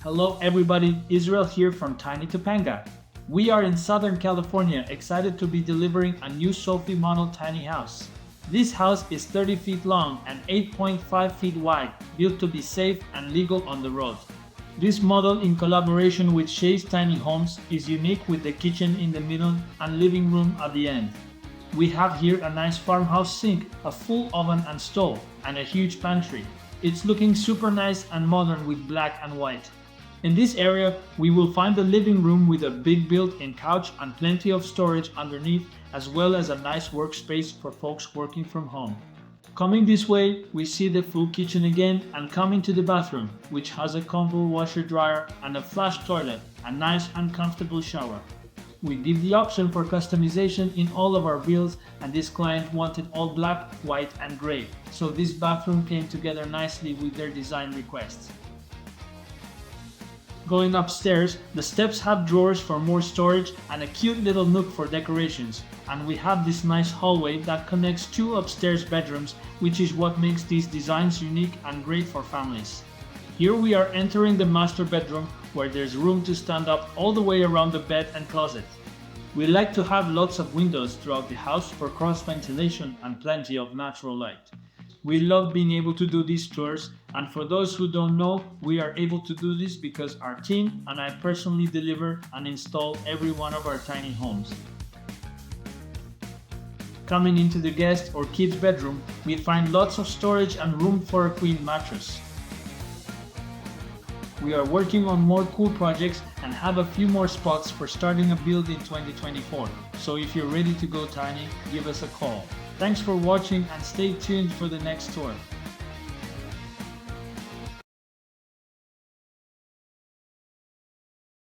Hello everybody, Israel here from Tiny Topanga. We are in Southern California, excited to be delivering a new Sophie Model tiny house. This house is 30 feet long and 8.5 feet wide, built to be safe and legal on the road. This model, in collaboration with Shaye's Tiny Homes, is unique with the kitchen in the middle and living room at the end. We have here a nice farmhouse sink, a full oven and stove, and a huge pantry. It's looking super nice and modern with black and white. In this area, we will find the living room with a big built-in couch and plenty of storage underneath, as well as a nice workspace for folks working from home. Coming this way, we see the full kitchen again and come into the bathroom, which has a combo washer dryer and a flush toilet, a nice and comfortable shower. We give the option for customization in all of our builds, and this client wanted all black, white and gray, so this bathroom came together nicely with their design requests. Going upstairs, the steps have drawers for more storage and a cute little nook for decorations, and we have this nice hallway that connects two upstairs bedrooms, which is what makes these designs unique and great for families. Here we are entering the master bedroom, where there's room to stand up all the way around the bed and closet. We like to have lots of windows throughout the house for cross ventilation and plenty of natural light. We love being able to do these tours, and for those who don't know, we are able to do this because our team and I personally deliver and install every one of our tiny homes. Coming into the guest or kids bedroom, we find lots of storage and room for a queen mattress. We are working on more cool projects and have a few more spots for starting a build in 2024. So if you're ready to go tiny, give us a call. Thanks for watching and stay tuned for the next tour.